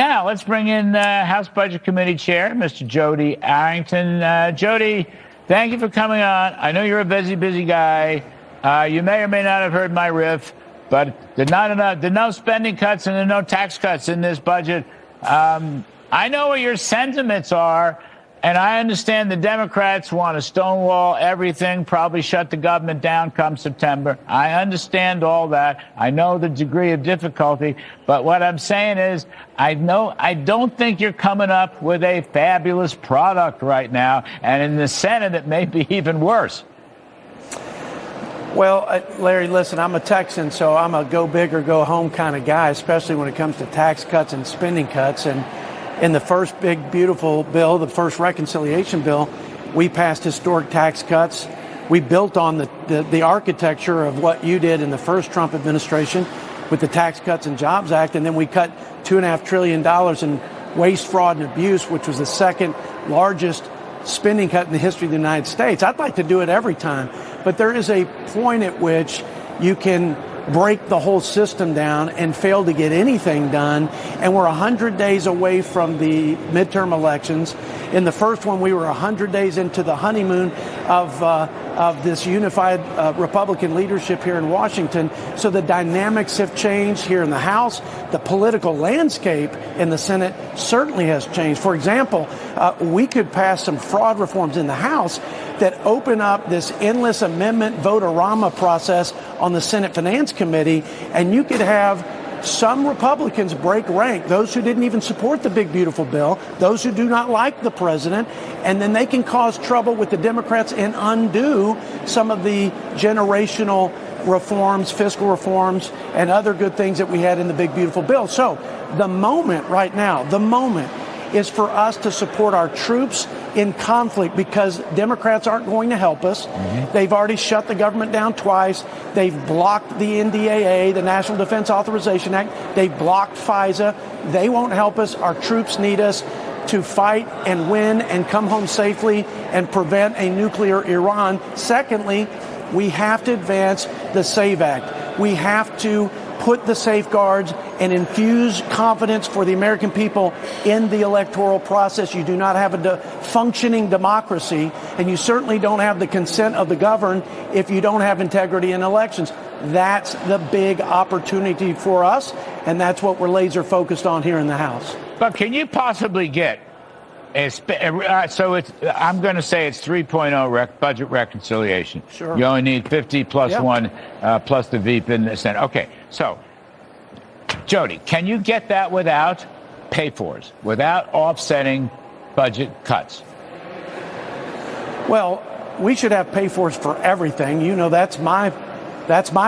Now, let's bring in House Budget Committee Chair, Mr. Jodey Arrington. Jodey, thank you for coming on. I know you're a busy guy. You may or may not have heard my riff, but there's no spending cuts and there are no tax cuts in this budget. I know what your sentiments are, and I understand the Democrats want to stonewall everything, probably shut the government down come September. I understand all that. I know the degree of difficulty. But what I'm saying is, I don't think you're coming up with a fabulous product right now. And in the Senate, it may be even worse. Well, Larry, listen, I'm a Texan, so I'm a go big or go home kind of guy, especially when it comes to tax cuts and spending cuts. And in the first big, beautiful bill, the first reconciliation bill, we passed historic tax cuts. We built on the architecture of what you did in the first Trump administration with the Tax Cuts and Jobs Act, and then we cut $2.5 trillion in waste, fraud, and abuse, which was the second largest spending cut in the history of the United States. I'd like to do it every time, but there is a point at which you can break the whole system down and fail to get anything done. And we're 100 days away from the midterm elections. In the first one, we were 100 days into the honeymoon of this unified Republican leadership here in Washington. So the dynamics have changed here in the House. The political landscape in the Senate certainly has changed. For example, we could pass some fraud reforms in the House that open up this endless amendment vote-a-rama process on the Senate Finance Committee, and you could have some Republicans break rank, those who didn't even support the big, beautiful bill, those who do not like the president, and then they can cause trouble with the Democrats and undo some of the generational reforms, fiscal reforms, and other good things that we had in the big, beautiful bill. So the moment right now, is for us to support our troops in conflict, because Democrats aren't going to help us. Mm-hmm. They've already shut the government down twice. They've blocked the NDAA, the National Defense Authorization Act. They've blocked FISA. They won't help us. Our troops need us to fight and win and come home safely and prevent a nuclear Iran. Secondly, we have to advance the SAVE Act. We have to put the safeguards and infuse confidence for the American people in the electoral process. You do not have a functioning democracy, and you certainly don't have the consent of the governed if you don't have integrity in elections. That's the big opportunity for us, and that's what we're laser focused on here in the House. But can you possibly get I'm going to say it's 3.0 budget reconciliation. Sure. You only need 50 plus yep. one, plus the VEEP in the Senate. Okay, so, Jodey, can you get that without pay-fors, without offsetting budget cuts? Well, we should have pay-fors for everything. You know, that's my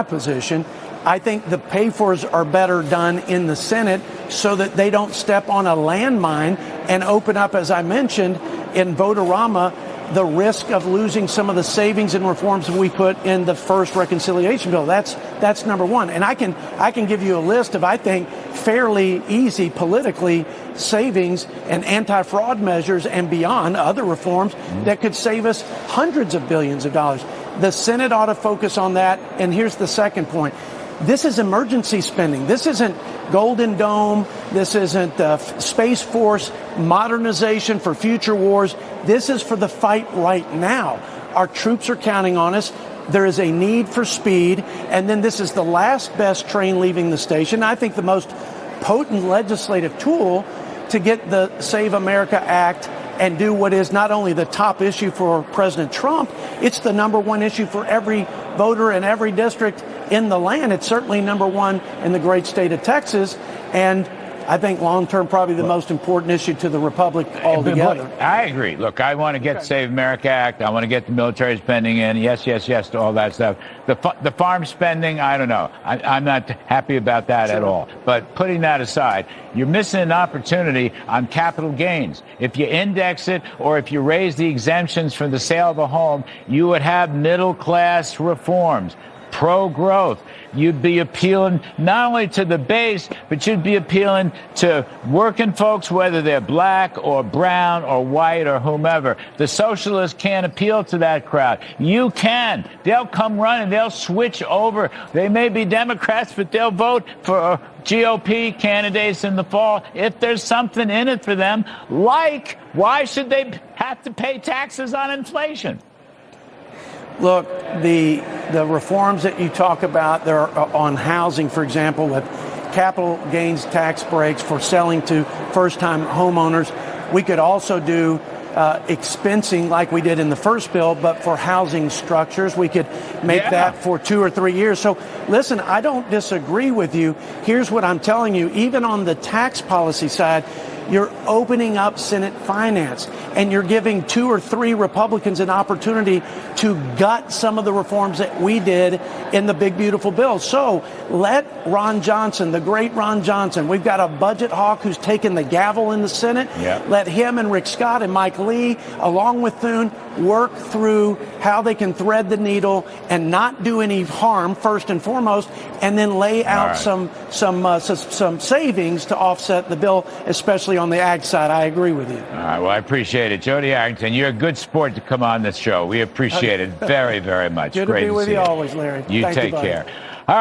position. I think the pay-fors are better done in the Senate so that they don't step on a landmine and open up, as I mentioned, in vote-a-rama, the risk of losing some of the savings and reforms that we put in the first reconciliation bill. That's number one. And I can give you a list of, I think, fairly easy politically savings and anti-fraud measures and beyond other reforms that could save us hundreds of billions of dollars. The Senate ought to focus on that. And here's the second point. This is emergency spending. This isn't Golden Dome. This isn't Space Force modernization for future wars. This is for the fight right now. Our troops are counting on us. There is a need for speed. And then this is the last best train leaving the station. I think the most potent legislative tool to get the Save America Act and do what is not only the top issue for President Trump, it's the number one issue for every voter in every district in the land. It's certainly number one in the great state of Texas. And I think long-term, probably the most important issue to the Republic altogether. I agree. Look, I want to get the Save America Act. I want to get the military spending in. Yes to all that stuff. The farm spending, I don't know. I'm not happy about that at all. But putting that aside, you're missing an opportunity on capital gains. If you index it or if you raise the exemptions for the sale of a home, you would have middle-class reforms. pro-growth. You'd be appealing not only to the base, but you'd be appealing to working folks, whether they're black or brown or white or whomever. The socialists can't appeal to that crowd. You can. They'll come running. They'll switch over. They may be Democrats, but they'll vote for GOP candidates in the fall if there's something in it for them. Like, why should they have to pay taxes on inflation? Look, the reforms that you talk about, they're on housing, for example, with capital gains tax breaks for selling to first-time homeowners. We could also do expensing like we did in the first bill, but for housing structures. We could make that for 2 or 3 years. So listen, I don't disagree with you. Here's what I'm telling you. Even on the tax policy side, you're opening up Senate finance, and you're giving 2 or 3 Republicans an opportunity to gut some of the reforms that we did in the big, beautiful bill. So let Ron Johnson, the great Ron Johnson, we've got a budget hawk who's taken the gavel in the Senate. Yeah. Let him and Rick Scott and Mike Lee, along with Thune, work through how they can thread the needle and not do any harm, first and foremost, and then lay out some savings to offset the bill, especially on the ag side. I agree with you. All right. Well, I appreciate it. Jodey Arrington, you're a good sport to come on this show. We appreciate it very, very much. Good to be with you always, Larry. You take care. All right.